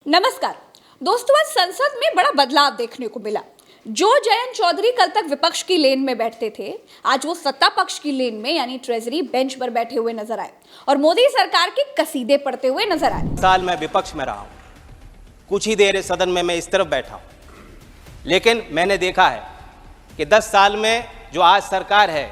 नमस्कार दोस्तों, आज संसद में बड़ा बदलाव देखने को मिला। जो जयंत चौधरी कल तक विपक्ष की लेन में बैठते थे, आज वो सत्ता पक्ष की लेन में यानी ट्रेजरी बेंच पर बैठे हुए नजर आए और मोदी सरकार के कसीदे पढ़ते हुए नजर आए। साल मैं विपक्ष में रहा हूं, कुछ ही देर सदन में मैं इस तरफ बैठा हूं, लेकिन मैंने देखा है कि 10 साल में जो आज सरकार है,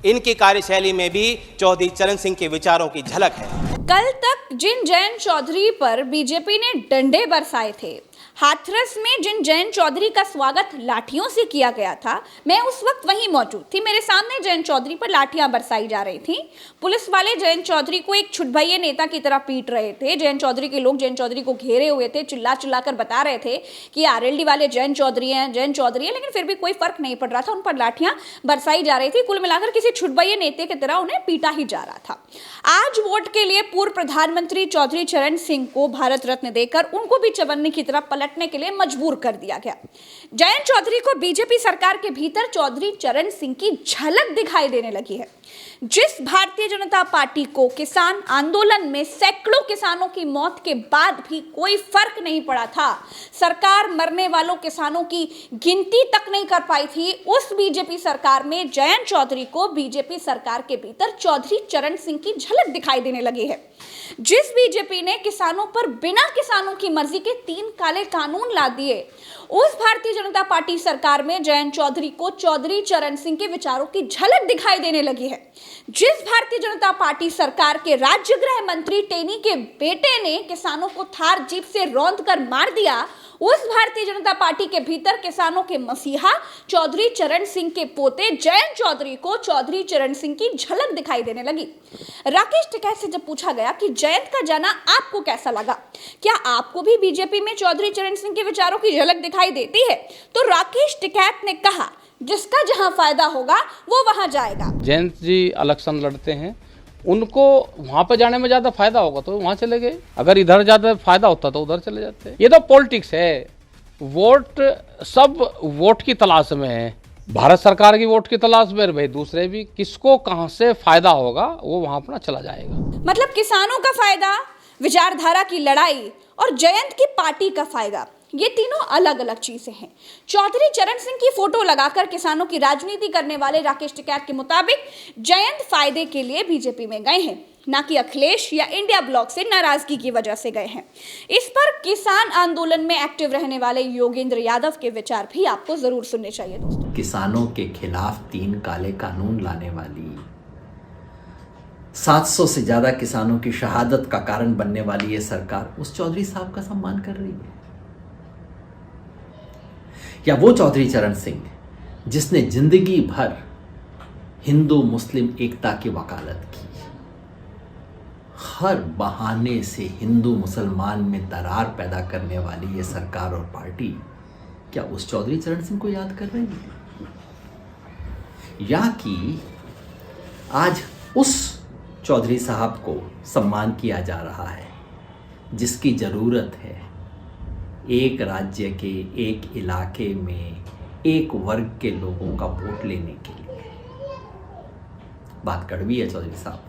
इनकी कार्यशैली में भी चौधरी चरण सिंह के विचारों की झलक है। कल तक जिन जयंत चौधरी पर बीजेपी ने डंडे बरसाए थे, हाथरस में जिन जयंत चौधरी का स्वागत लाठियों से किया गया था, मैं उस वक्त वहीं मौजूद थी। मेरे सामने जयंत चौधरी पर लाठियां बरसाई जा रही थी। पुलिस वाले जयंत चौधरी को एक छुटभइये नेता की तरह पीट रहे थे। जयंत चौधरी के लोग जयंत चौधरी को घेरे हुए थे, चिल्ला चिल्ला कर बता रहे थे कि आरएलडी वाले जयंत चौधरी हैं, लेकिन फिर भी कोई फर्क नहीं पड़ रहा था। उन पर लाठियां बरसाई जा रही थी। कुल मिलाकर किसी छुटभइये नेता की तरह उन्हें पीटा ही जा रहा था। आज वोट के लिए पूर्व प्रधानमंत्री चौधरी चरण सिंह को भारत रत्न देकर उनको भी चवन्नी की तरफ पलटने के लिए मजबूर कर दिया गया। जयंत चौधरी को बीजेपी सरकार के भीतर चौधरी चरण सिंह की झलक दिखाई देने लगी है। जिस भारतीय जनता पार्टी को किसान आंदोलन में सैकड़ों किसानों की मौत के बाद भी कोई फर्क नहीं पड़ा था, सरकार मरने वालों किसानों की गिनती तक नहीं कर पाई थी, उस बीजेपी सरकार में जयंत चौधरी को बीजेपी सरकार के भीतर चौधरी चरण सिंह की झलक दिखाई देने लगी है। जिस बीजेपी ने किसानों पर बिना किसानों की मर्जी के 3 काले कानून ला दिए, उस भारतीय जनता पार्टी सरकार में जयंत चौधरी को चौधरी चरण सिंह के विचारों की झलक दिखाई देने लगी है। जिस भारतीय जनता पार्टी सरकार के राज्य गृह मंत्री टेनी के बेटे ने किसानों को थार जीप से रौंद कर मार दिया, उस भारतीय जनता पार्टी के भीतर किसानों के मसीहा चौधरी चरण सिंह के पोते जयंत चौधरी को चौधरी चरण सिंह की झलक दिखाई देने लगी। राकेश टिकैत से जब पूछा गया कि जयंत का जाना आपको कैसा लगा, क्या आपको भी बीजेपी में चौधरी चरण सिंह के विचारों की झलक दिखाई देती है, तो राकेश टिकैत ने कहा, जिसका जहां फायदा होगा वो वहां जाएगा। जयंत जी इलेक्शन लड़ते हैं, उनको वहां पर जाने में ज्यादा फायदा होगा तो वहां चले गए, अगर इधर ज्यादा फायदा होता तो उधर चले जाते। ये तो पॉलिटिक्स है। वोट, सब वोट की तलाश में है। भारत सरकार की वोट की तलाश में, भाई दूसरे भी, किसको कहां से फायदा होगा वो वहां अपना चला जाएगा। मतलब किसानों का फायदा, विचारधारा की लड़ाई और जयंत की पार्टी का फायदा, ये तीनों अलग अलग चीजें हैं। चौधरी चरण सिंह की फोटो लगाकर किसानों की राजनीति करने वाले राकेश टिकैत के मुताबिक जयंत फायदे के लिए बीजेपी में गए हैं, ना कि अखिलेश या इंडिया ब्लॉक से नाराजगी की वजह से गए हैं। इस पर किसान आंदोलन में एक्टिव रहने वाले योगेंद्र यादव के विचार भी आपको जरूर सुनने चाहिए दोस्तों। किसानों के खिलाफ 3 काले कानून लाने वाली, 700 से ज्यादा किसानों की शहादत का कारण बनने वाली ये सरकार उस चौधरी साहब का सम्मान कर रही है, या वो चौधरी चरण सिंह जिसने जिंदगी भर हिंदू मुस्लिम एकता की वकालत की, हर बहाने से हिंदू मुसलमान में दरार पैदा करने वाली ये सरकार और पार्टी क्या उस चौधरी चरण सिंह को याद कर रही है, या कि आज उस चौधरी साहब को सम्मान किया जा रहा है जिसकी जरूरत है एक राज्य के, एक इलाके में एक वर्ग के लोगों का वोट लेने के लिए। बात कड़वी है चौधरी साहब,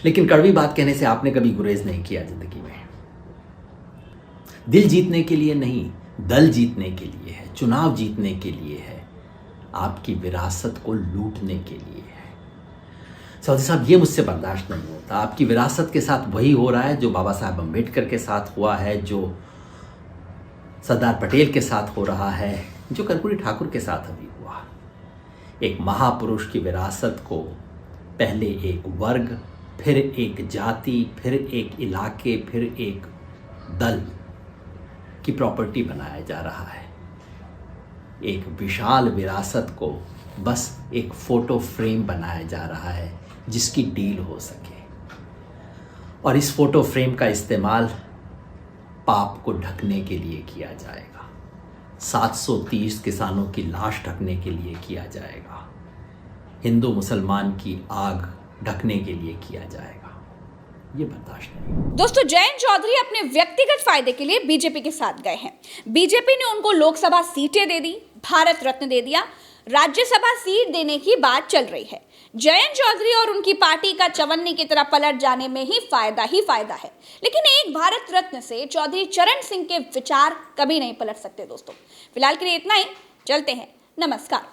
लेकिन कड़वी बात कहने से आपने कभी गुरेज नहीं किया जिंदगी में। दिल जीतने के लिए नहीं, दल जीतने के लिए है, चुनाव जीतने के लिए है, आपकी विरासत को लूटने के लिए है। चौधरी साहब, ये मुझसे बर्दाश्त नहीं होता। आपकी विरासत के साथ वही हो रहा है जो बाबा साहब अम्बेडकर के साथ हुआ है, जो सरदार पटेल के साथ हो रहा है, जो कर्पूरी ठाकुर के साथ अभी हुआ। एक महापुरुष की विरासत को पहले एक वर्ग, फिर एक जाति, फिर एक इलाके, फिर एक दल की प्रॉपर्टी बनाया जा रहा है। एक विशाल विरासत को बस एक फोटो फ्रेम बनाया जा रहा है जिसकी डील हो सके, और इस फोटो फ्रेम का इस्तेमाल पाप को ढकने के लिए किया जाएगा, 730 किसानों की लाश ढकने के लिए किया जाएगा, हिंदू मुसलमान की आग ढकने के लिए किया जाएगा। ये बर्दाश्त नहीं। दोस्तों, जयंत चौधरी अपने व्यक्तिगत फायदे के लिए बीजेपी के साथ गए हैं। बीजेपी ने उनको लोकसभा सीटें दे दी, भारत रत्न दे दिया, राज्यसभा सीट देने की बात चल रही है। जयंत चौधरी और उनकी पार्टी का चवन्नी की तरह पलट जाने में ही फायदा है। लेकिन एक भारत रत्न से चौधरी चरण सिंह के विचार कभी नहीं पलट सकते दोस्तों। फिलहाल के लिए इतना ही, चलते हैं, नमस्कार।